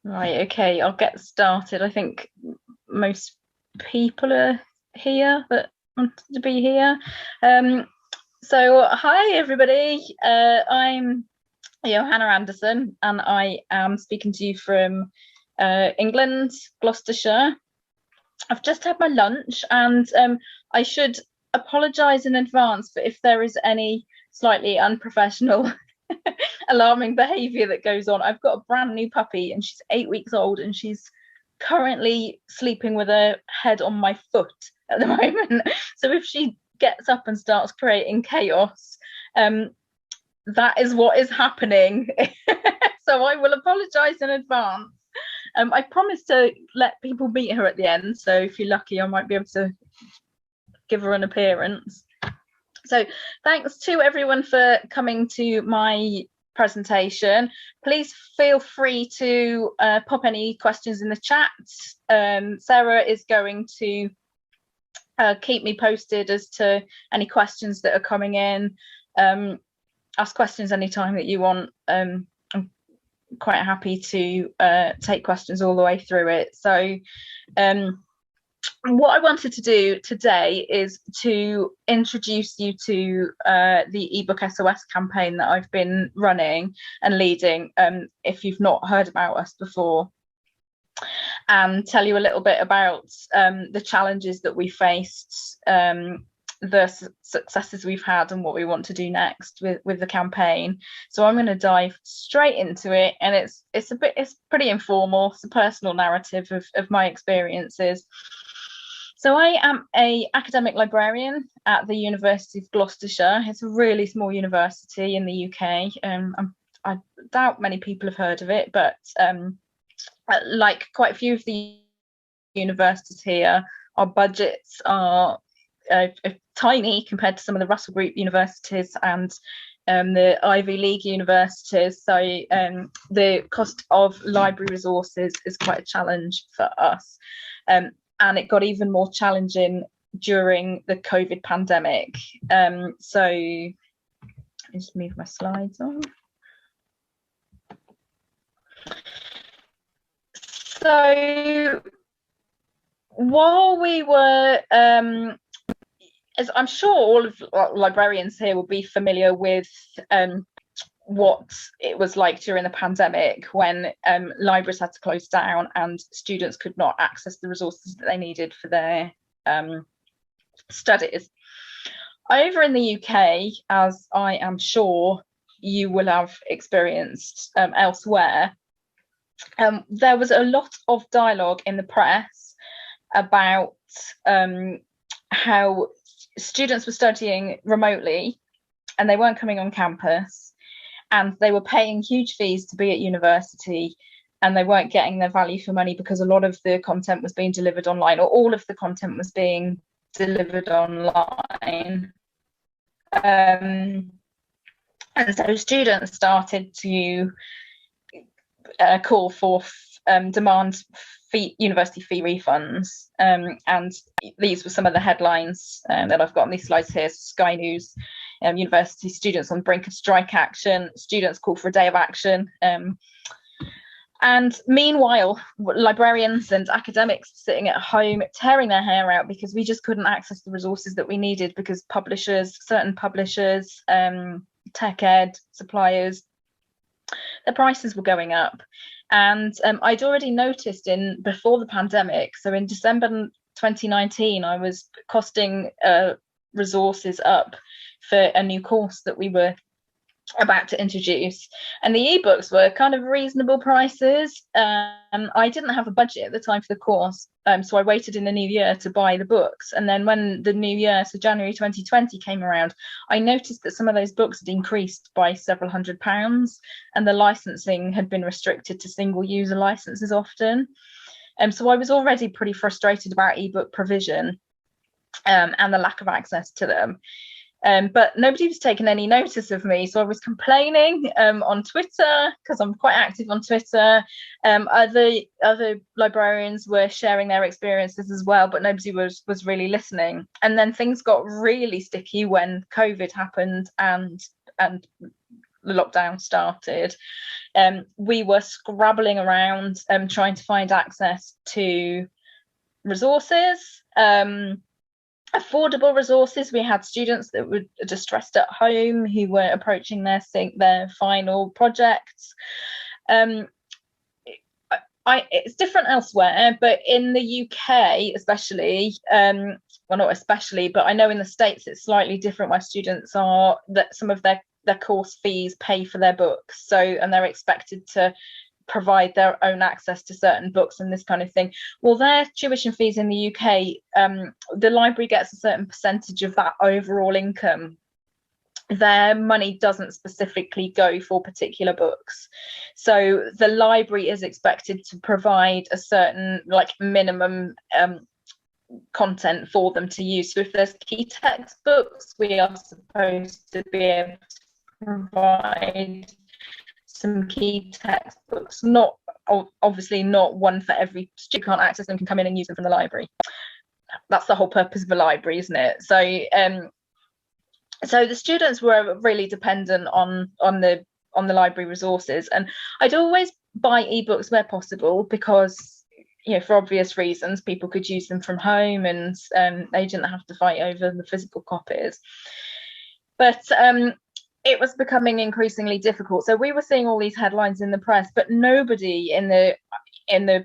Right, okay, I'll get started. I think most people are here that wanted to be here. Um, hi everybody. I'm Johanna Anderson, and I am speaking to you from England, Gloucestershire. I've just had my lunch, and I should apologise in advance for if there is any slightly unprofessional alarming behavior that goes on. I've got a brand new puppy and she's 8 weeks old and she's currently sleeping with her head on my foot at the moment. So if she gets up and starts creating chaos, that is what is happening. So I will apologize in advance. I promise to let people meet her at the end. So if you're lucky, I might be able to give her an appearance. So thanks to everyone for coming to my presentation. Please feel free to pop any questions in the chat. Sarah is going to keep me posted as to any questions that are coming in. Ask questions anytime that you want. I'm quite happy to take questions all the way through it. So what I wanted to do today is to introduce you to the EbookSOS campaign that I've been running and leading, if you've not heard about us before, and tell you a little bit about the challenges that we faced, the successes we've had, and what we want to do next with the campaign. So I'm going to dive straight into it, and it's pretty informal. It's a personal narrative of my experiences. So I am an academic librarian at the University of Gloucestershire. It's a really small university in the UK. I doubt many people have heard of it, but like quite a few of the universities here, our budgets are tiny compared to some of the Russell Group universities and the Ivy League universities. So the cost of library resources is quite a challenge for us. And it got even more challenging during the COVID pandemic. So let me just move my slides on. So while we were, as I'm sure all of librarians here will be familiar with what it was like during the pandemic when libraries had to close down and students could not access the resources that they needed for their studies. Over in the UK, as I am sure you will have experienced elsewhere, there was a lot of dialogue in the press about how students were studying remotely and they weren't coming on campus, and they were paying huge fees to be at university, and they weren't getting their value for money because a lot of the content was being delivered online, or all of the content was being delivered online. And so students started to call for demand university fee refunds, and these were some of the headlines that I've got on these slides here. Sky News: university students on brink of strike action, students call for a day of action. And meanwhile, librarians and academics sitting at home tearing their hair out because we just couldn't access the resources that we needed because certain publishers, tech ed suppliers, the prices were going up. And I'd already noticed before the pandemic, so in December 2019, I was costing resources up for a new course that we were about to introduce, and the ebooks were kind of reasonable prices. I didn't have a budget at the time for the course, so I waited in the new year to buy the books, and then when the new year, so January 2020 came around, I noticed that some of those books had increased by several £100s, and the licensing had been restricted to single user licenses often. So I was already pretty frustrated about ebook provision and the lack of access to them. But nobody was taking any notice of me, so I was complaining on Twitter, because I'm quite active on Twitter. Other librarians were sharing their experiences as well, but nobody was really listening. And then things got really sticky when COVID happened, and the lockdown started, we were scrabbling around trying to find access to resources, affordable resources. We had students that were distressed at home who were approaching their final projects. It's different elsewhere, but in the UK especially, well, not especially, but I know in the States it's slightly different, where students are, that some of their course fees pay for their books, so, and they're expected to provide their own access to certain books and this kind of thing. Well, their tuition fees in the UK, the library gets a certain percentage of that overall income. Their money doesn't specifically go for particular books, so the library is expected to provide a certain, like, minimum content for them to use. So if there's key textbooks, we are supposed to be able to provide some key textbooks, not obviously not one for every student. Can't access them, can come in and use them from the library. That's the whole purpose of a library, isn't it? So the students were really dependent on the library resources, and I'd always buy ebooks where possible, because, you know, for obvious reasons, people could use them from home, and they didn't have to fight over the physical copies. But it was becoming increasingly difficult. So we were seeing all these headlines in the press, but nobody in the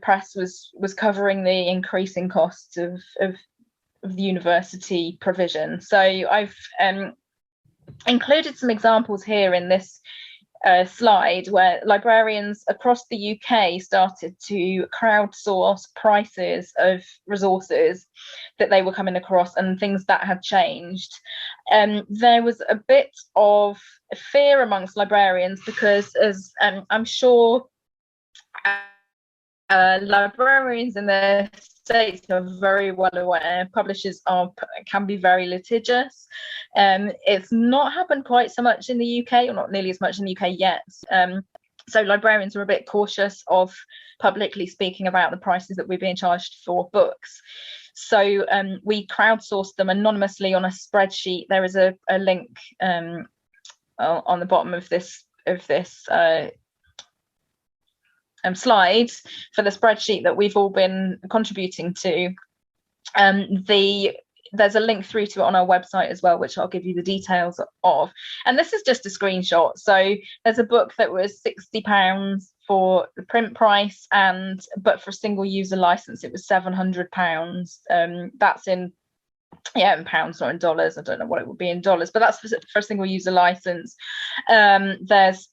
press was covering the increasing costs of the university provision. So I've included some examples here in this slide, where librarians across the UK started to crowdsource prices of resources that they were coming across and things that had changed. There was a bit of fear amongst librarians, because, as I'm sure librarians in the States are very well aware, publishers can be very litigious. It's not happened quite so much in the UK, or not nearly as much in the UK yet. So librarians are a bit cautious of publicly speaking about the prices that we're being charged for books. So we crowdsourced them anonymously on a spreadsheet. There is a link on the bottom of this slide for the spreadsheet that we've all been contributing to. There's a link through to it on our website as well, which I'll give you the details of. And this is just a screenshot. So there's a book that was £60 for the print price, but for a single user license it was £700. That's in pounds, not in dollars. I don't know what it would be in dollars, but that's for a single user license. It's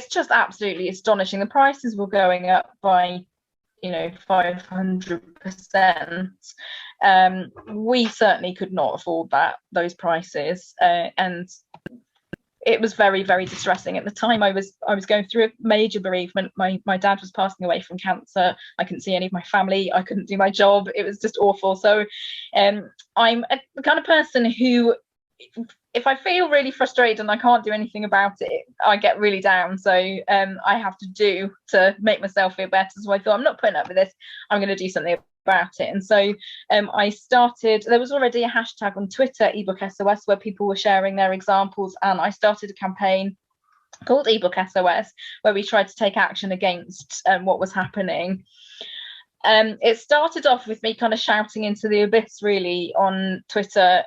just absolutely astonishing. The prices were going up by 500%. We certainly could not afford those prices, and it was very, very distressing. At the time, I was going through a major bereavement. My dad was passing away from cancer. I couldn't see any of my family. I couldn't do my job. It was just awful. So I'm the kind of person who, if I feel really frustrated and I can't do anything about it, I get really down. So I have to do to make myself feel better. So I thought, I'm not putting up with this. I'm going to do something about it. And so I started, there was already a hashtag on Twitter, EbookSOS, where people were sharing their examples. And I started a campaign called EbookSOS, where we tried to take action against what was happening. It started off with me kind of shouting into the abyss, really, on Twitter.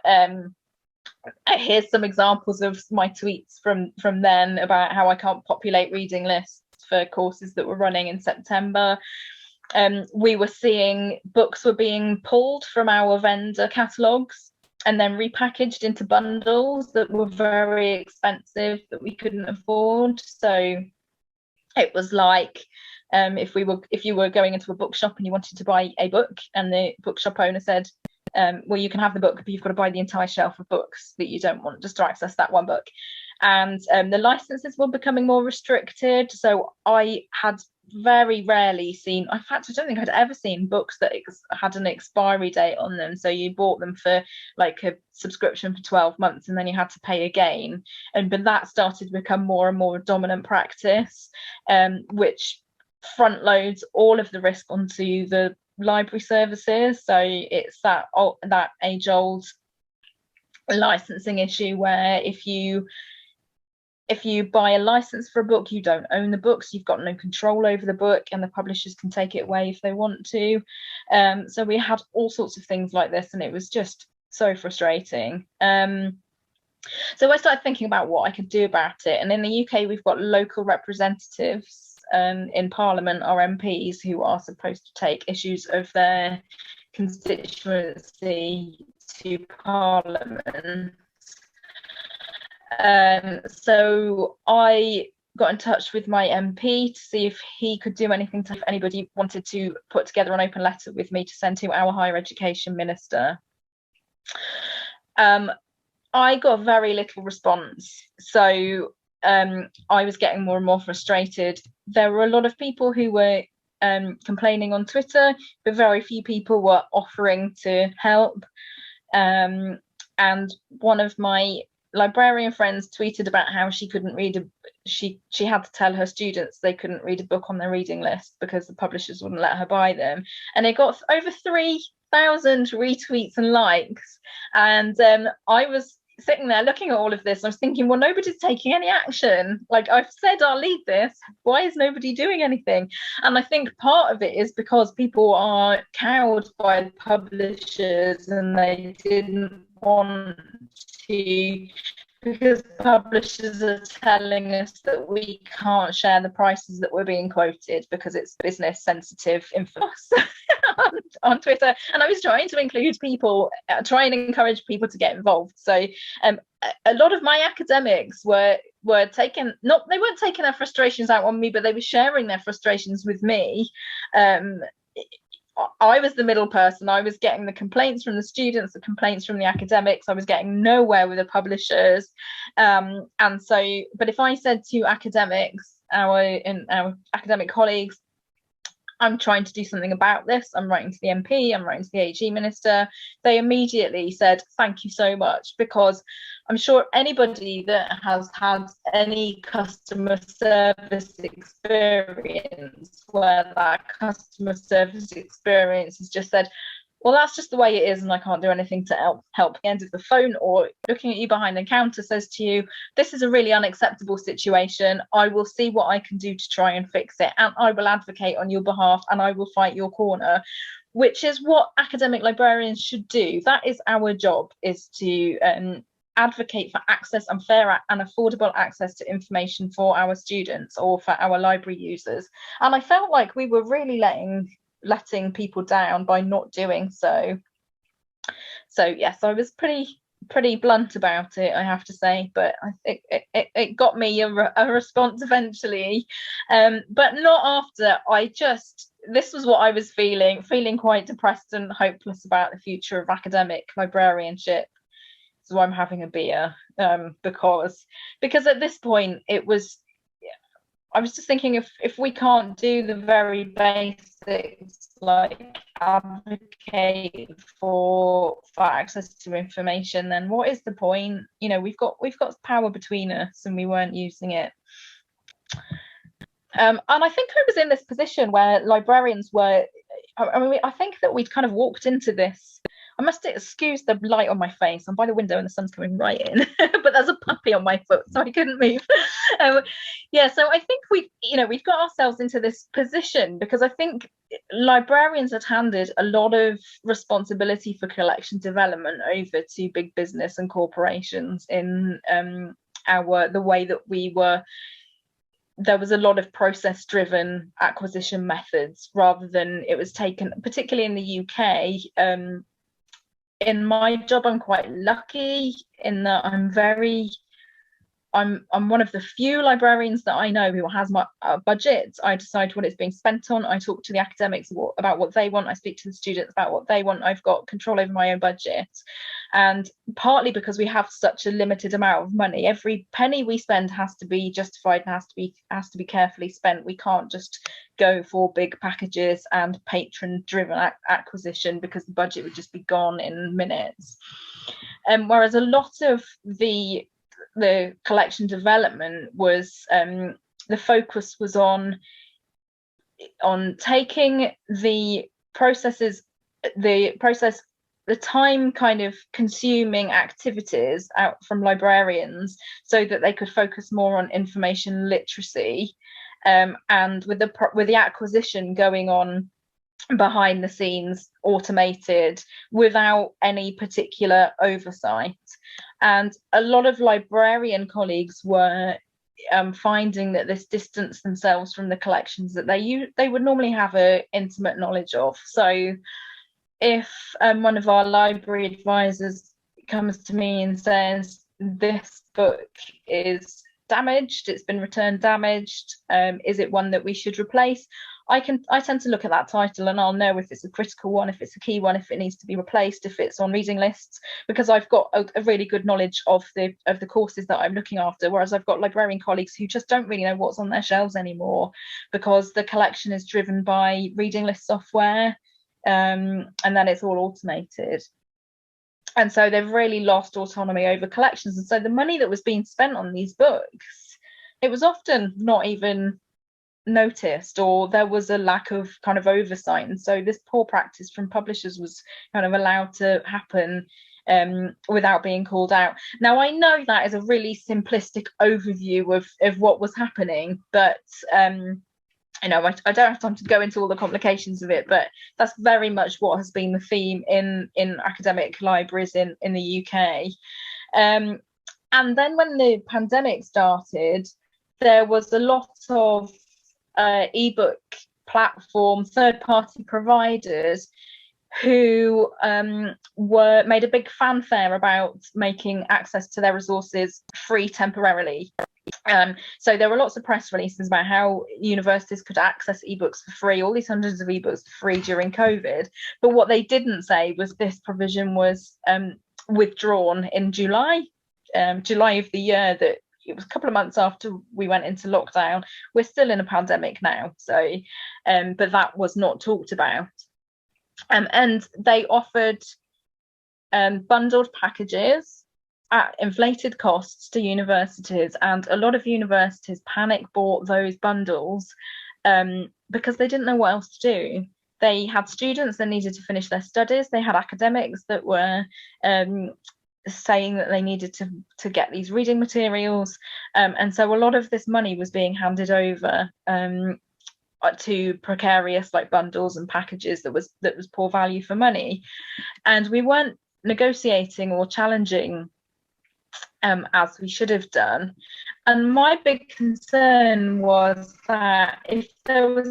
Here's some examples of my tweets from then about how I can't populate reading lists for courses that were running in September. We were seeing books were being pulled from our vendor catalogues and then repackaged into bundles that were very expensive, that we couldn't afford. So it was like, if you were going into a bookshop and you wanted to buy a book, and the bookshop owner said, well, you can have the book, but you've got to buy the entire shelf of books that you don't want, just to access that one book. And the licenses were becoming more restricted. So I had very rarely seen, in fact, I don't think I'd ever seen books that had an expiry date on them. So you bought them for like a subscription for 12 months and then you had to pay again. But that started to become more and more dominant practice, which front loads all of the risk onto the library services. So it's that age-old licensing issue, where if you if you buy a license for a book, you don't own the books, you've got no control over the book, and the publishers can take it away if they want to. So we had all sorts of things like this, and it was just so frustrating. So I started thinking about what I could do about it. And in the UK, we've got local representatives in Parliament, our MPs, who are supposed to take issues of their constituency to Parliament. So I got in touch with my MP to see if he could do anything, if anybody wanted to put together an open letter with me to send to our higher education minister. I got very little response, so I was getting more and more frustrated. There were a lot of people who were complaining on Twitter, but very few people were offering to help. And one of my librarian friends tweeted about how she couldn't read she had to tell her students they couldn't read a book on their reading list because the publishers wouldn't let her buy them, and it got over 3,000 retweets and likes. And I was sitting there looking at all of this, I was thinking, well, nobody's taking any action. Like, I've said I'll lead this, why is nobody doing anything? And I think part of it is because people are cowed by the publishers, and they didn't want to, because publishers are telling us that we can't share the prices that we're being quoted because it's business sensitive info on Twitter. And I was trying to include people, try and encourage people to get involved. So a lot of my academics were taking, they weren't taking their frustrations out on me, but they were sharing their frustrations with me. I was the middle person. I was getting the complaints from the students, the complaints from the academics. I was getting nowhere with the publishers. And so, but if I said to academics, our academic colleagues, I'm trying to do something about this, I'm writing to the MP, I'm writing to the AG minister, they immediately said, thank you so much, because I'm sure anybody that has had any customer service experience where that customer service experience has just said, well, that's just the way it is and I can't do anything to help. The end of the phone, or looking at you behind the counter, says to you, this is a really unacceptable situation. I will see what I can do to try and fix it, and I will advocate on your behalf, and I will fight your corner, which is what academic librarians should do. That is our job, is to advocate for access and fair and affordable access to information for our students or for our library users. And I felt like we were really letting people down by not doing so. So yes, I was pretty blunt about it, I have to say, but it got me a response eventually, but not after. This was what I was feeling quite depressed and hopeless about the future of academic librarianship. So I'm having a beer, because at this point I was just thinking, if we can't do the very basics, like advocate for access to information, then what is the point? You know, we've got power between us and we weren't using it. And I think I was in this position where librarians were, I think that we'd kind of walked into this. I must excuse the light on my face. I'm by the window and the sun's coming right in, but there's a puppy on my foot, so I couldn't move. Yeah, so I think we've got ourselves into this position because I think librarians had handed a lot of responsibility for collection development over to big business and corporations in the way that we were. There was a lot of process-driven acquisition methods rather than it was taken, particularly in the UK. In my job, I'm quite lucky in that I'm one of the few librarians that I know who has my budget. I decide what it's being spent on. I talk to the academics about what they want. I speak to the students about what they want. I've got control over my own budget. And partly because we have such a limited amount of money, every penny we spend has to be justified and has to be carefully spent. We can't just go for big packages and patron-driven acquisition because the budget would just be gone in minutes. Whereas a lot of the collection development was the focus was on taking the process the time kind of consuming activities out from librarians so that they could focus more on information literacy, and with the acquisition going on behind the scenes, automated, without any particular oversight. And a lot of librarian colleagues were finding that this distanced themselves from the collections that they would normally have a intimate knowledge of. So if one of our library advisors comes to me and says, this book is damaged, it's been returned damaged, is it one that we should replace? I tend to look at that title and I'll know if it's a critical one, if it's a key one, if it needs to be replaced, if it's on reading lists, because I've got a really good knowledge of the courses that I'm looking after, whereas I've got librarian colleagues who just don't really know what's on their shelves anymore because the collection is driven by reading list software, and then it's all automated. And so they've really lost autonomy over collections. And so the money that was being spent on these books, it was often not even noticed, or there was a lack of kind of oversight. And so this poor practice from publishers was kind of allowed to happen without being called out. Now, I know that is a really simplistic overview of what was happening, but I don't have time to go into all the complications of it, but that's very much what has been the theme in academic libraries in the UK. And then when the pandemic started, there was a lot of ebook platform third-party providers who made a big fanfare about making access to their resources free temporarily. So there were lots of press releases about how universities could access ebooks for free, all these hundreds of ebooks for free during COVID. But what they didn't say was this provision was withdrawn in July of the year that it was a couple of months after we went into lockdown. We're still in a pandemic now, so but that was not talked about. And they offered bundled packages at inflated costs to universities, and a lot of universities panic bought those bundles because they didn't know what else to do. They had students that needed to finish their studies, they had academics that were saying that they needed to get these reading materials, and so a lot of this money was being handed over to precarious like bundles and packages that was poor value for money, and we weren't negotiating or challenging as we should have done. And my big concern was that if there was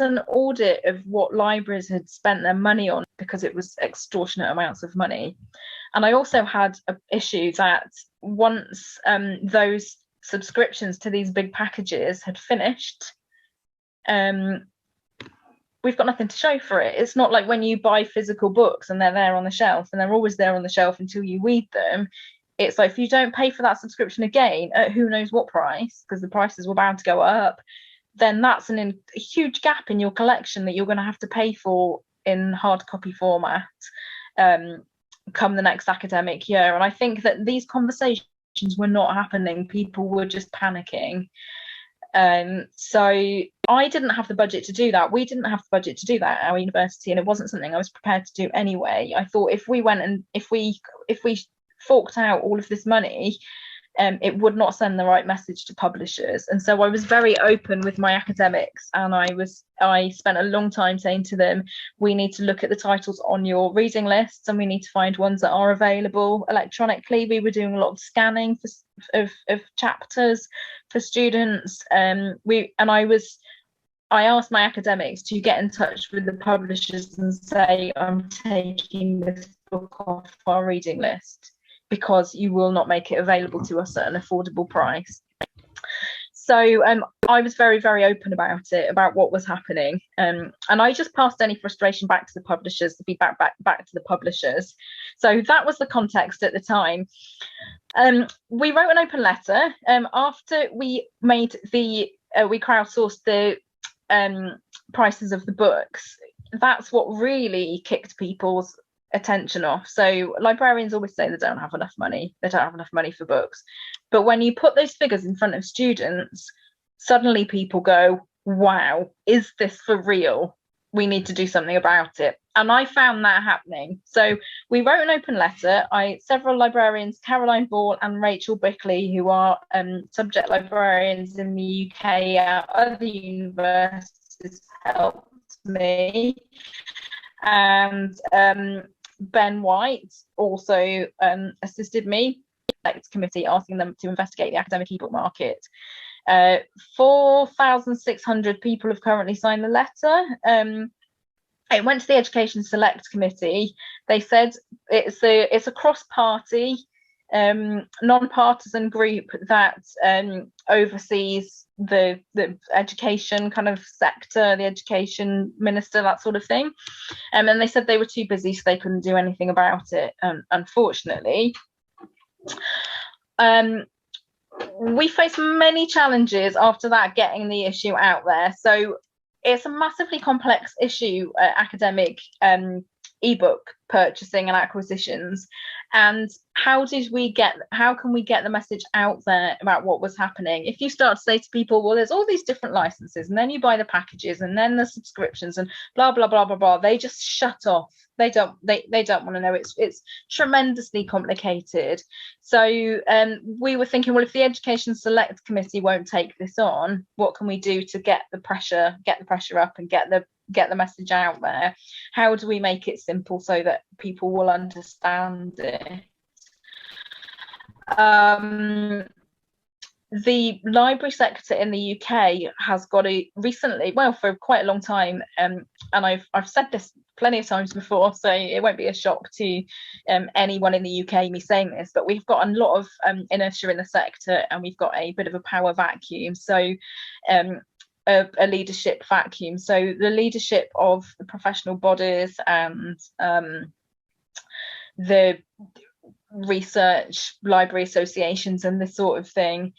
an audit of what libraries had spent their money on, because it was extortionate amounts of money. And I also had an issue that once those subscriptions to these big packages had finished, we've got nothing to show for it. It's not like when you buy physical books and they're there on the shelf, and they're always there on the shelf until you read them. It's like if you don't pay for that subscription again at who knows what price, because the prices were bound to go up, then that's a huge gap in your collection that you're going to have to pay for in hard copy format come the next academic year. And I think that these conversations were not happening. People were just panicking. So I didn't have the budget to do that. We didn't have the budget to do that at our university, and it wasn't something I was prepared to do anyway. I thought if we went and if we forked out all of this money, it would not send the right message to publishers. And so I was very open with my academics, and I spent a long time saying to them, we need to look at the titles on your reading lists, and we need to find ones that are available electronically. We were doing a lot of scanning of chapters for students. I asked my academics to get in touch with the publishers and say, I'm taking this book off our reading list because you will not make it available to us at an affordable price. So I was very, very open about it, about what was happening. And I just passed any frustration back to the publishers, the feedback back to the publishers. So that was the context at the time. We wrote an open letter after we made we crowdsourced the prices of the books. That's what really kicked people's attention off. So librarians always say they don't have enough money for books, but when you put those figures in front of students, suddenly people go, wow, is this for real? we need to do something about it. And I found that happening. So we wrote an open letter. Several librarians, Caroline Ball and Rachel Bickley, who are subject librarians in the UK at other universities, helped me. And Ben White also assisted me, committee, asking them to investigate the academic ebook market. 4,600 people have currently signed the letter. It went to the Education Select Committee. They said it's a cross-party, non-partisan group that oversees the education kind of sector, the education minister, that sort of thing. And they said they were too busy, so they couldn't do anything about it, unfortunately. We faced many challenges after that, getting the issue out there. So it's a massively complex issue, academic ebook purchasing and acquisitions. And how can we get the message out there about what was happening? If you start to say to people, well, there's all these different licenses, and then you buy the packages, and then the subscriptions, and blah blah blah blah blah, they just shut off. They don't want to know. It's tremendously complicated. So we were thinking, well, if the Education Select Committee won't take this on, what can we do to get the pressure up and get the message out there? How do we make it simple so that people will understand it? The library sector in the UK has got for quite a long time, and I've said this plenty of times before, so it won't be a shock to anyone in the UK me saying this, but we've got a lot of inertia in the sector, and we've got a bit of a power vacuum. So a leadership vacuum. So the leadership of the professional bodies and the research library associations and this sort of thing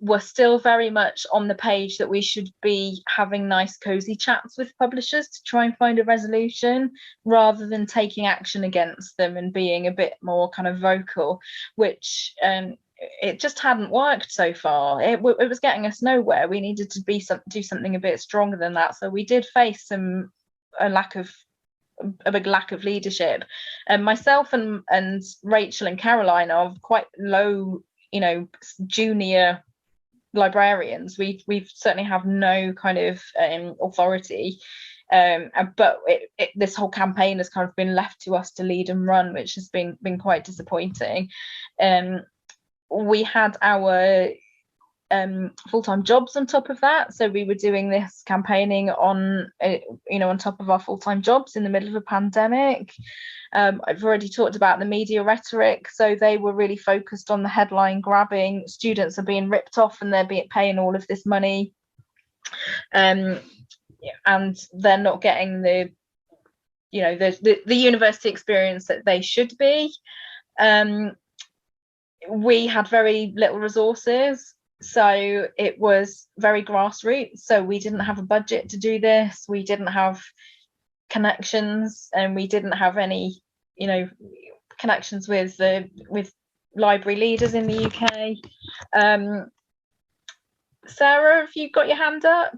were still very much on the page that we should be having nice cozy chats with publishers to try and find a resolution, rather than taking action against them and being a bit more kind of vocal, which it just hadn't worked so far. It was getting us nowhere. We needed to do something a bit stronger than that. So we did face a big lack of leadership. And myself and Rachel and Caroline are quite low, junior librarians. We certainly have no kind of authority. But this whole campaign has kind of been left to us to lead and run, which has been quite disappointing. We had our full-time jobs on top of that, so we were doing this campaigning on top of our full-time jobs in the middle of a pandemic. I've already talked about the media rhetoric, so they were really focused on the headline grabbing. Students are being ripped off and they're paying all of this money, and they're not getting the university experience that they should be. We had very little resources, so it was very grassroots. So we didn't have a budget to do this. We didn't have connections, and we didn't have any, connections with library leaders in the UK. Sarah, have you got your hand up?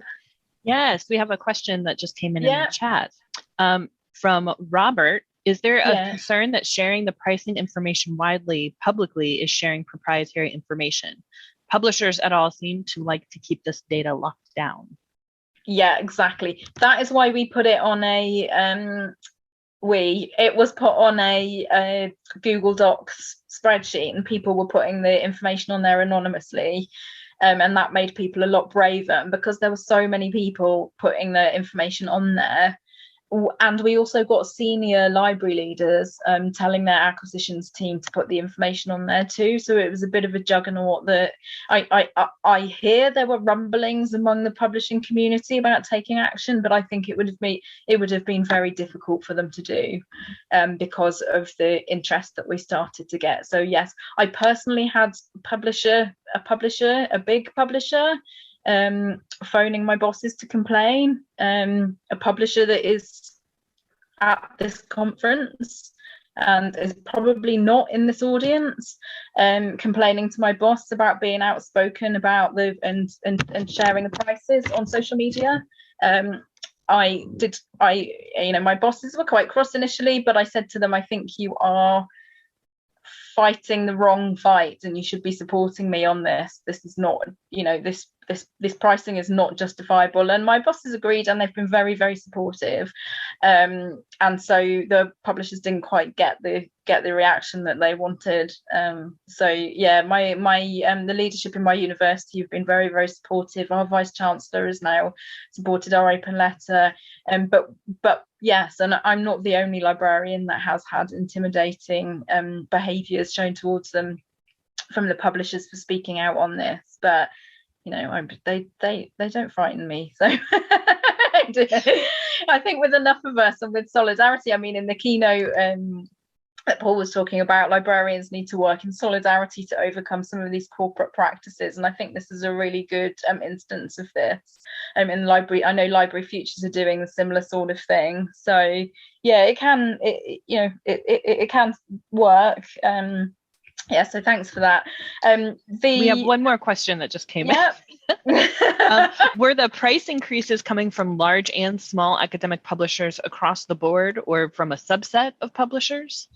Yes, we have a question that just came in the chat from Robert. Is there a concern that sharing the pricing information widely, publicly, is sharing proprietary information? Publishers et al. Seem to like to keep this data locked down. Yeah, exactly. That is why we put it on it was put on a Google Docs spreadsheet, and people were putting the information on there anonymously. And that made people a lot braver. And because there were so many people putting the information on there, and we also got senior library leaders telling their acquisitions team to put the information on there too. So it was a bit of a juggernaut. That I hear there were rumblings among the publishing community about taking action, but I think it would have been very difficult for them to do because of the interest that we started to get. So yes, I personally had a big publisher, phoning my bosses to complain, a publisher that is at this conference and is probably not in this audience, complaining to my boss about being outspoken about and sharing the prices on social media. my bosses were quite cross initially, but I said to them, I think you are fighting the wrong fight and you should be supporting me on this. This is not, this pricing is not justifiable. And my bosses agreed, and they've been very, very supportive. And so the publishers didn't quite get the reaction that they wanted. So yeah, the leadership in my university have been very, very supportive. Our vice chancellor has now supported our open letter. But yes, and I'm not the only librarian that has had intimidating behaviours shown towards them from the publishers for speaking out on this. But they don't frighten me. So I think with enough of us and with solidarity, I mean, in the keynote that Paul was talking about, librarians need to work in solidarity to overcome some of these corporate practices, and I think this is a really good instance of this. In the library, I know Library Futures are doing a similar sort of thing. So yeah, it can work. Yeah, so thanks for that. We have one more question that just came in. Were the price increases coming from large and small academic publishers across the board, or from a subset of publishers?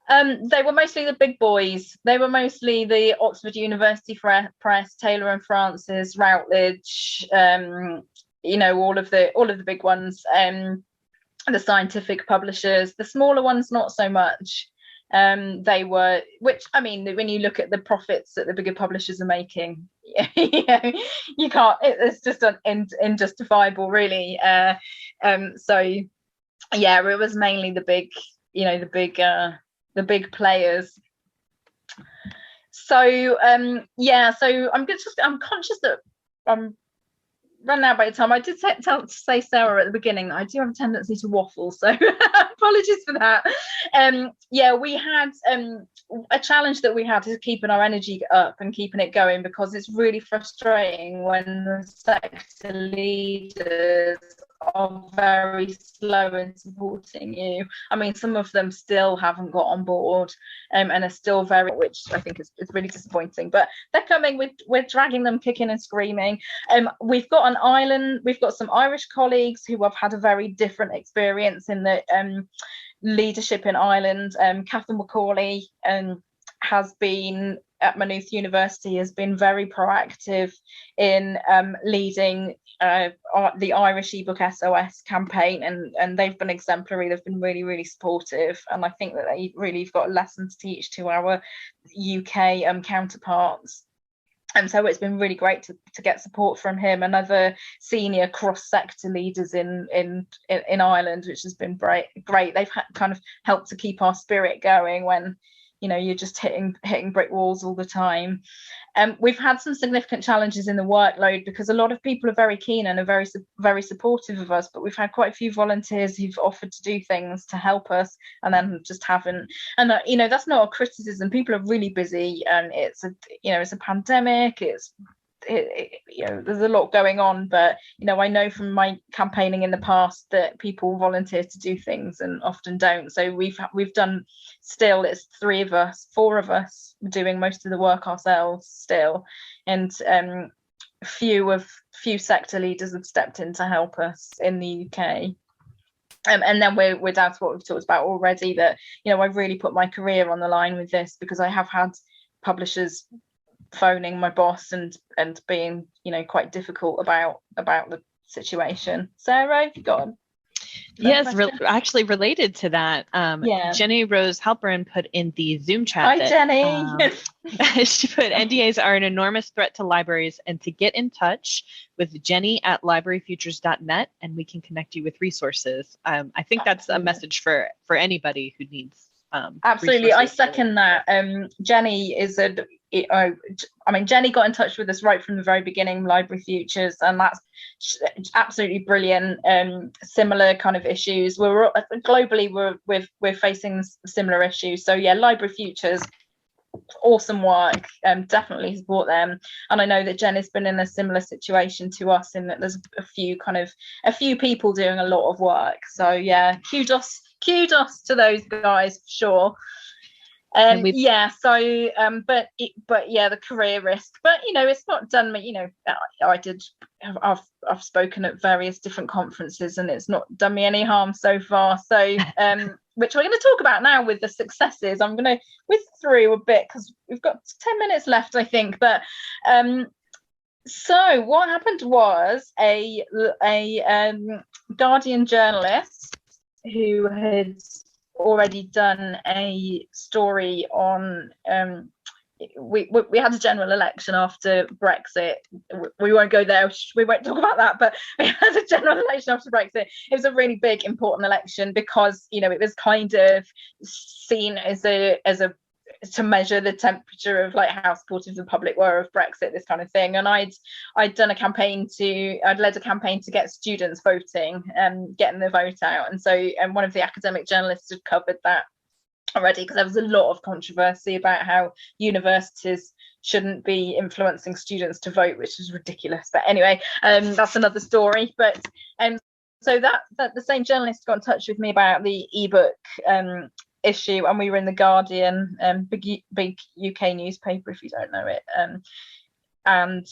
They were mostly the big boys. They were mostly the Oxford University Press, Taylor and Francis, Routledge, all of the big ones, the scientific publishers. The smaller ones, not so much. They were, which, I mean, when you look at the profits that the bigger publishers are making, you can't, it's just injustifiable, really. So yeah, it was mainly the big, the big players. So yeah, so I'm conscious that I'm running out by the time. I did say Sarah at the beginning that I do have a tendency to waffle, so apologies for that. Yeah, we had a challenge that we had is keeping our energy up and keeping it going, because it's really frustrating when the sector leaders are very slow in supporting you. I mean, some of them still haven't got on board and are still very, which I think is really disappointing, but they're coming. We're dragging them kicking and screaming. We've got an island, we've got some Irish colleagues who have had a very different experience in the leadership in Ireland. Catherine Macaulay has been at Maynooth University, has been very proactive in leading the Irish EbookSOS campaign, and they've been exemplary. They've been really, really supportive, and I think that they really have got a lesson to teach to our UK counterparts. And so it's been really great to get support from him and other senior cross-sector leaders in Ireland, which has been great. They've kind of helped to keep our spirit going when you're just hitting brick walls all the time. We've had some significant challenges in the workload, because a lot of people are very keen and are very, very supportive of us, but we've had quite a few volunteers who've offered to do things to help us and then just haven't. And that's not a criticism. People are really busy, and it's a pandemic. There's a lot going on, but I know from my campaigning in the past that people volunteer to do things and often don't. So we've done, still it's 4 of us doing most of the work ourselves still, and few sector leaders have stepped in to help us in the UK. And then we're down to what we've talked about already, that I've really put my career on the line with this, because I have had publishers phoning my boss and being quite difficult about the situation. Sarah, have you got yes, actually related to that, Jenny Rose Halperin put in the Zoom chat. Hi, Jenny. She put, NDAs are an enormous threat to libraries, and to get in touch with Jenny at libraryfutures.net, and we can connect you with resources. I think that's a message for anybody who needs absolutely. I second that. Jenny is Jenny got in touch with us right from the very beginning, Library Futures, and that's absolutely brilliant. Similar kind of issues. Globally we're facing similar issues. So yeah, Library Futures, awesome work. Definitely support them. And I know that Jen has been in a similar situation to us, in that there's a few people doing a lot of work. So yeah, kudos to those guys for sure. Yeah, so but yeah, the career risk, but it's not done me, I've spoken at various different conferences and it's not done me any harm so far, so which we're going to talk about now with the successes. I'm going to whiz through a bit because we've got 10 minutes left, I think, but so what happened was a Guardian journalist who had already done a story on we had a general election after Brexit. We won't go there, we won't talk about that, but we had a general election after Brexit. It was a really big important election because it was kind of seen as a to measure the temperature of like how supportive the public were of Brexit, this kind of thing. And I'd led a campaign to get students voting and getting the vote out. And so one of the academic journalists had covered that already, because there was a lot of controversy about how universities shouldn't be influencing students to vote, which is ridiculous. But anyway, that's another story. But so that the same journalist got in touch with me about the ebook issue, and we were in the Guardian, big UK newspaper if you don't know it, and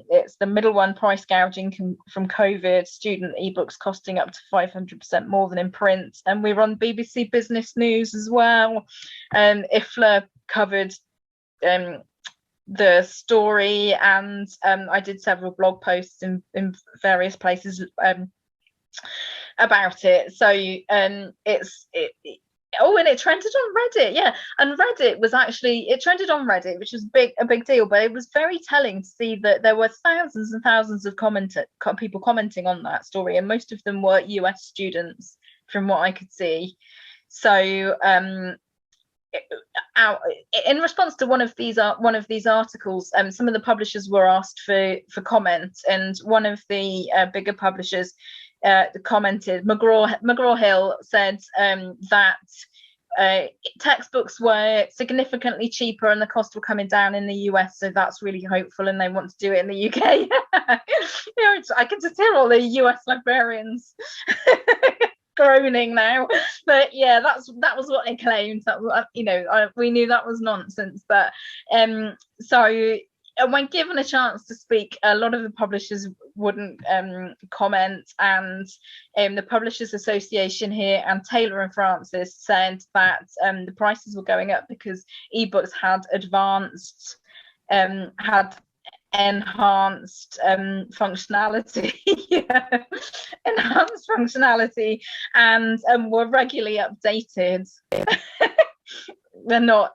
it's the middle one, price gouging from COVID, student ebooks costing up to 500% more than in print. And we were on BBC Business News as well. IFLA covered the story, and I did several blog posts in various places about it. So and it trended on Reddit, yeah. And it trended on Reddit, which was a big deal. But it was very telling to see that there were thousands and thousands of people commenting on that story, and most of them were US students, from what I could see. So, in response to one of these articles, some of the publishers were asked for comment, and one of the bigger publishers commented. McGraw-Hill said that textbooks were significantly cheaper and the cost were coming down in the US, so that's really hopeful, and they want to do it in the UK. I can just hear all the US librarians groaning now, but yeah, that was what they claimed. That we knew that was nonsense, but so. And when given a chance to speak, a lot of the publishers wouldn't comment, and the Publishers Association here and Taylor and Francis said that the prices were going up because ebooks had enhanced functionality, enhanced functionality, and were regularly updated. They're not.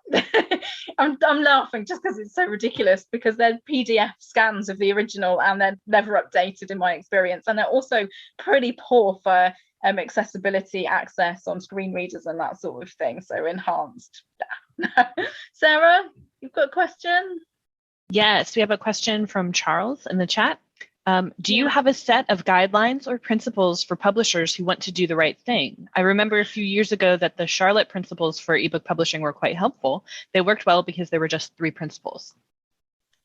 I'm laughing just because it's so ridiculous, because they're PDF scans of the original and they're never updated in my experience, and they're also pretty poor for accessibility, access on screen readers and that sort of thing. So enhanced. Sarah, you've got a question? Yes, we have a question from Charles in the chat. Do you have a set of guidelines or principles for publishers who want to do the right thing? I remember a few years ago that the Charlotte principles for ebook publishing were quite helpful. They worked well because there were just 3 principles.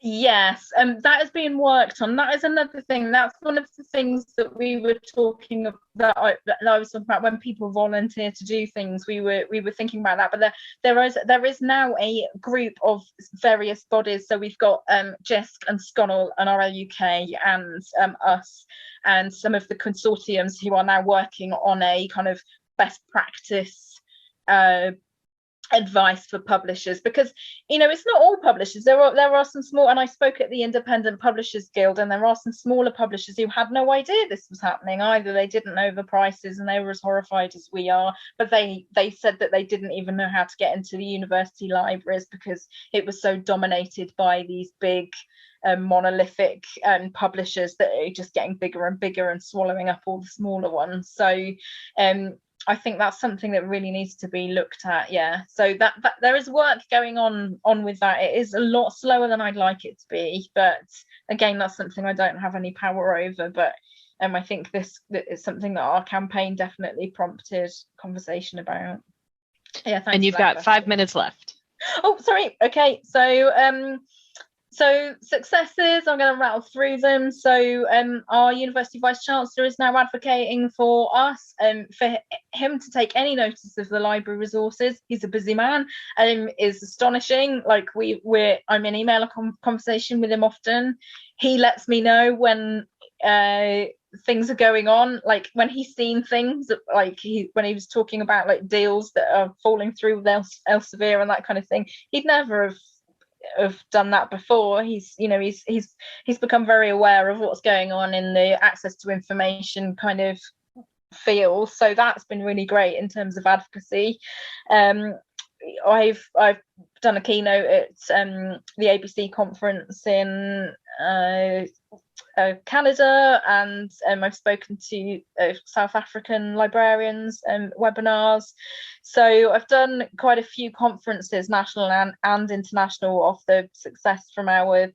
Yes, that is being worked on. That is another thing. That's one of the things that we were talking about, that I was talking about when people volunteer to do things. We were thinking about that, but there is now a group of various bodies. So we've got JISC and Sconnell and RLUK and us and some of the consortiums who are now working on a kind of best practice advice for publishers, because it's not all publishers. There are some small, and I spoke at the Independent Publishers Guild, and there are some smaller publishers who had no idea this was happening either. They didn't know the prices and they were as horrified as we are, but they said that they didn't even know how to get into the university libraries because it was so dominated by these big monolithic publishers that are just getting bigger and bigger and swallowing up all the smaller ones. So I think that's something that really needs to be looked at. Yeah, so that there is work going on with that. It is a lot slower than I'd like it to be, but again, that's something I don't have any power over. But I think this is something that our campaign definitely prompted conversation about. Yeah, thanks. And you've got 5 minutes left. Oh, sorry. Okay, so So successes, I'm going to rattle through them. So our university vice chancellor is now advocating for us, for him to take any notice of the library resources. He's a busy man, is astonishing. Like I'm in email conversation with him often. He lets me know when things are going on, like when he's seen things, like when he was talking about like deals that are falling through with Elsevier and that kind of thing. He'd never have done that before. He's become very aware of what's going on in the access to information kind of field, so that's been really great in terms of advocacy. I've done a keynote at the ABC conference in Canada, and I've spoken to South African librarians webinars. So I've done quite a few conferences, national and international, off the success from our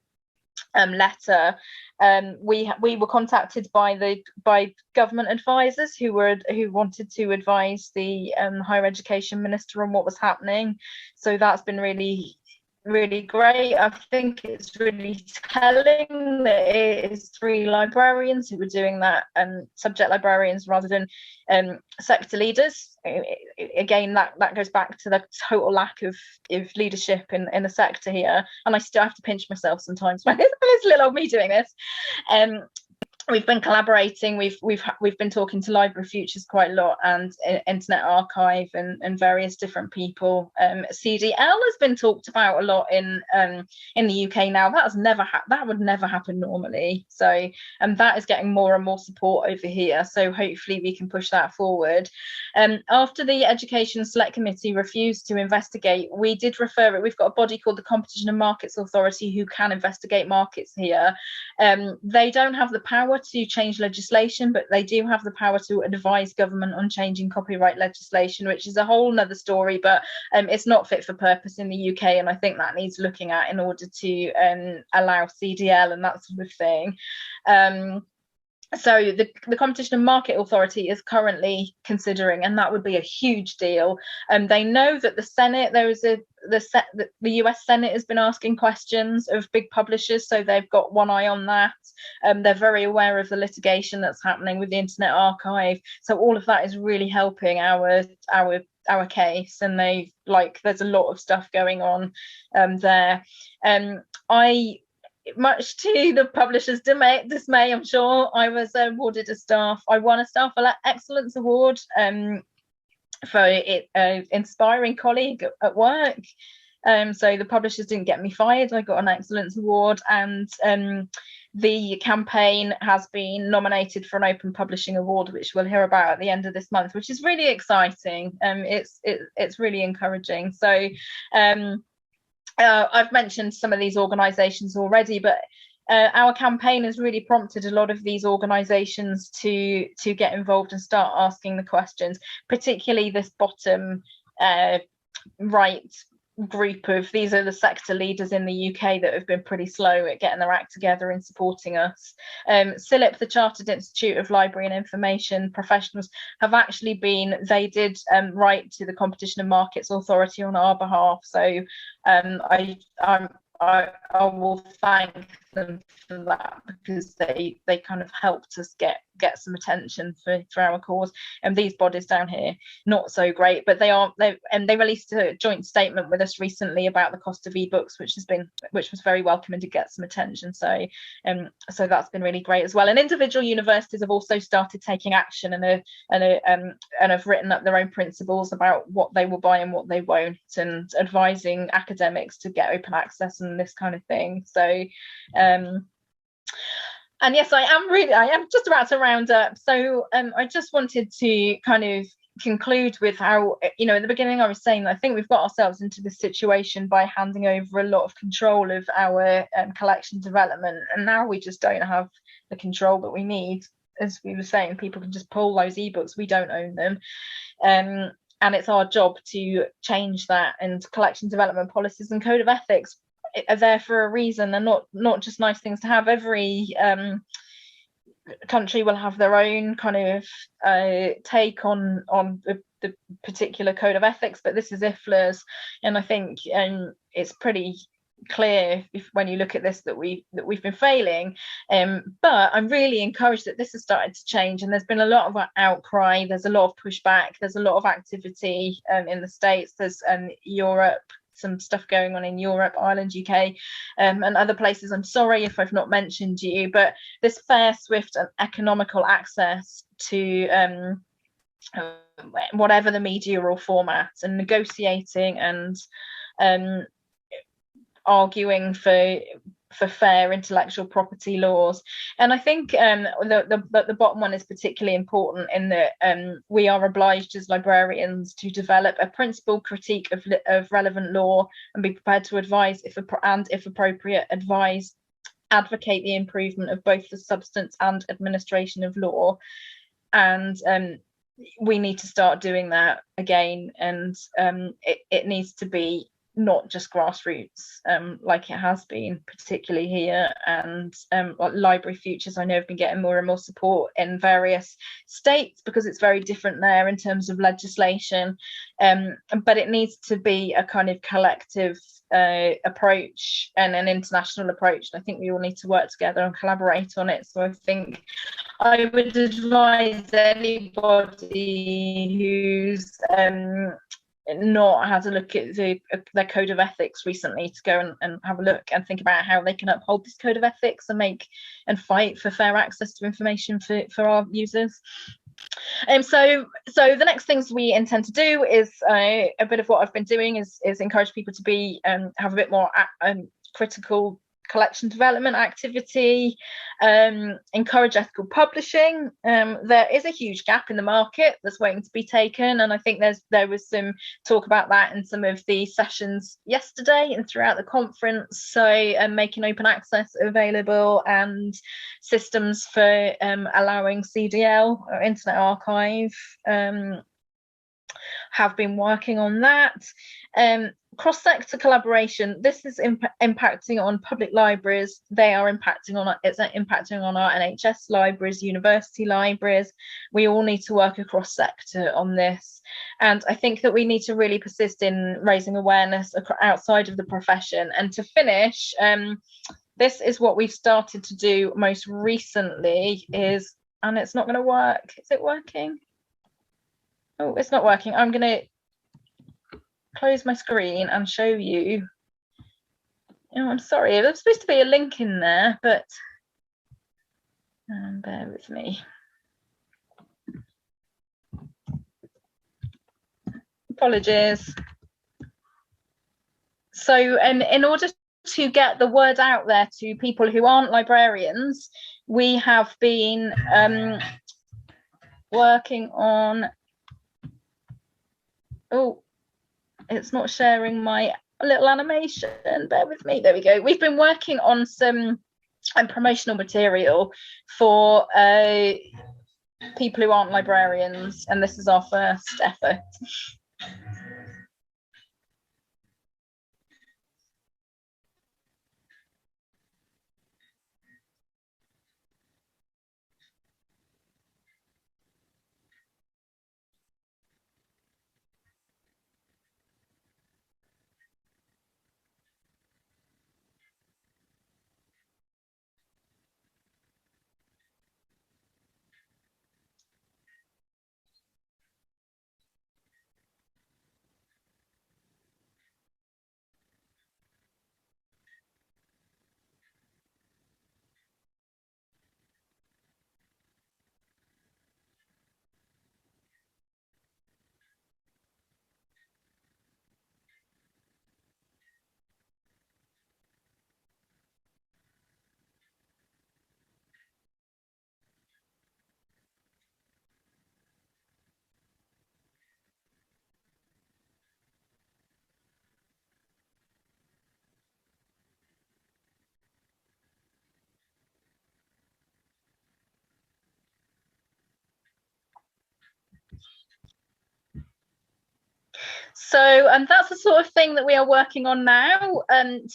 letter. We were contacted by government advisors who wanted to advise the higher education minister on what was happening. So that's been really great. I think it's really telling that it is 3 librarians who were doing that, subject librarians rather than sector leaders. Again, that goes back to the total lack of leadership in the sector here, and I still have to pinch myself sometimes when it's little old me doing this. We've been collaborating. We've been talking to Library Futures quite a lot, and Internet Archive and various different people. CDL has been talked about a lot in the UK now. That would never happen normally. So that is getting more and more support over here. So hopefully we can push that forward. After the Education Select Committee refused to investigate, we did refer it. We've got a body called the Competition and Markets Authority who can investigate markets here. They don't have the power to change legislation, but they do have the power to advise government on changing copyright legislation, which is a whole nother story, but it's not fit for purpose in the UK, and I think that needs looking at in order to allow CDL and that sort of thing. So the Competition and Market Authority is currently considering, and that would be a huge deal. They know that the Senate, the US Senate has been asking questions of big publishers, so they've got one eye on that. They're very aware of the litigation that's happening with the Internet Archive, so all of that is really helping our case, and there's a lot of stuff going on there. Much to the publisher's dismay, I'm sure, I was awarded I won a Staff Excellence Award for inspiring colleague at work. So the publishers didn't get me fired. I got an Excellence Award, and the campaign has been nominated for an Open Publishing Award, which we'll hear about at the end of this month, which is really exciting. It's really encouraging. So I've mentioned some of these organisations already, but our campaign has really prompted a lot of these organisations to get involved and start asking the questions, particularly this bottom right group of, these are the sector leaders in the UK that have been pretty slow at getting their act together and supporting us. CILIP, the Chartered Institute of Library and Information Professionals, have actually they did write to the Competition and Markets Authority on our behalf. So I will thank them for that, because they kind of helped us get some attention for our cause. And these bodies down here, not so great, but they released a joint statement with us recently about the cost of ebooks, which was very welcome and did get some attention. So that's been really great as well. And individual universities have also started taking action and have written up their own principles about what they will buy and what they won't, and advising academics to get open access and this kind of thing. So and yes, I am just about to round up. So I just wanted to kind of conclude with how, at the beginning I was saying that I think we've got ourselves into this situation by handing over a lot of control of our collection development, and now we just don't have the control that we need. As we were saying, people can just pull those ebooks, we don't own them. And it's our job to change that, and collection development policies and code of ethics are there for a reason. They're not just nice things to have. Every country will have their own kind of take on the particular code of ethics, but this is IFLA's, and I think it's pretty clear when you look at this that we've been failing, but I'm really encouraged that this has started to change, and there's been a lot of outcry, there's a lot of pushback, there's a lot of activity in the States, there's Europe, some stuff going on in Europe, Ireland, UK, and other places. I'm sorry if I've not mentioned you, but this fair, swift and economical access to whatever the media or format, and negotiating and arguing for fair intellectual property laws. And I think the bottom one is particularly important in that we are obliged as librarians to develop a principled critique of relevant law and be prepared to advise, if appropriate, advocate the improvement of both the substance and administration of law. And we need to start doing that again, and it needs to be not just grassroots like it has been, particularly here. And Library Futures, I know, have been getting more and more support in various states because it's very different there in terms of legislation, but it needs to be a kind of collective approach and an international approach. And I think we all need to work together and collaborate on it. So I think I would advise anybody who's not had a look at their code of ethics recently to go and have a look and think about how they can uphold this code of ethics and fight for fair access to information for our users. So the next things we intend to do is a bit of what I've been doing is encourage people to be have a bit more critical collection development activity, encourage ethical publishing. There is a huge gap in the market that's waiting to be taken, and I think there was some talk about that in some of the sessions yesterday and throughout the conference. So making open access available and systems for allowing CDL or Internet Archive, have been working on that. Cross-sector collaboration, this is impacting on public libraries. It's impacting on our NHS libraries, university libraries. We all need to work across sector on this, and I think that we need to really persist in raising awareness outside of the profession. And to finish, this is what we've started to do most recently is, and it's not going to work. Is it working? Oh, it's not working. I'm going to close my screen and show you. Oh, I'm sorry, there's supposed to be a link in there, but bear with me. Apologies. So in order to get the word out there to people who aren't librarians, we have been working on, oh, it's not sharing my little animation, bear with me, there we go. We've been working on some promotional material for people who aren't librarians, and this is our first effort. So that's the sort of thing that we are working on now,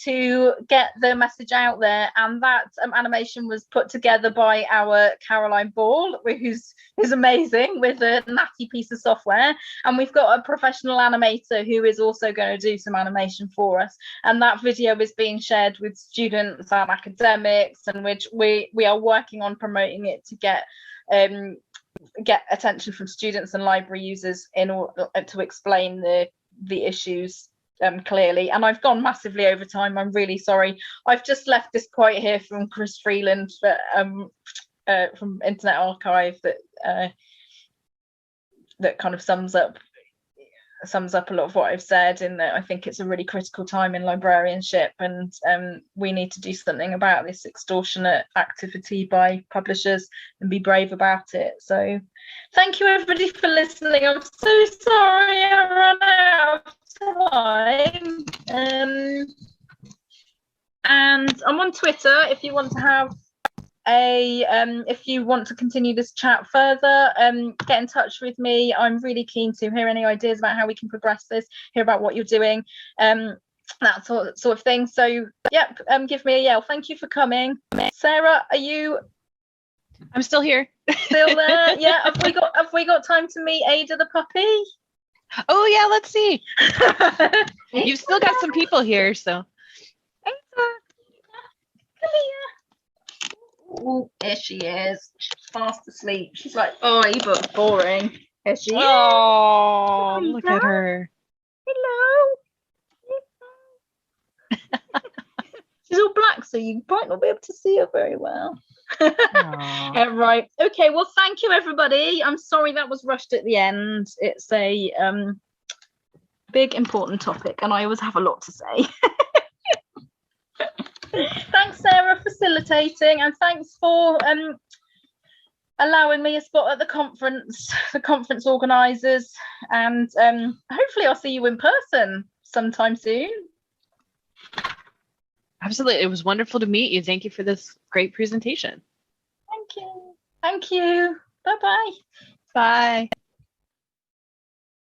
to get the message out there. And that animation was put together by our Caroline Ball, who's amazing, with a natty piece of software. And we've got a professional animator who is also going to do some animation for us. And that video is being shared with students and academics, and which we are working on promoting it to get attention from students and library users in order to explain the issues clearly. And I've gone massively over time. I'm really sorry. I've just left this quote here from Chris Freeland from Internet Archive that kind of sums up a lot of what I've said, in that I think it's a really critical time in librarianship, and we need to do something about this extortionate activity by publishers and be brave about it. So thank you everybody for listening. I'm so sorry I ran out of time. And I'm on Twitter if you want to have if you want to continue this chat further, get in touch with me. I'm really keen to hear any ideas about how we can progress this, hear about what you're doing, that sort of thing. So yep, give me a yell. Thank you for coming. Sarah, are you? I'm still here. Still there? Yeah. Have we got time to meet Ada the puppy? Oh yeah, let's see. You've still got some people here, so. Ada, come here. Oh, there she is. She's fast asleep. She's like, oh, Ebook, boring. Here she is. Oh, look at her. Hello. She's all black, so you might not be able to see her very well. Right. Okay, well, thank you, everybody. I'm sorry that was rushed at the end. It's a big, important topic, and I always have a lot to say. Thanks, Sarah, for facilitating, and thanks for allowing me a spot at the conference organisers, and hopefully I'll see you in person sometime soon. Absolutely. It was wonderful to meet you. Thank you for this great presentation. Thank you. Thank you. Bye-bye. Bye.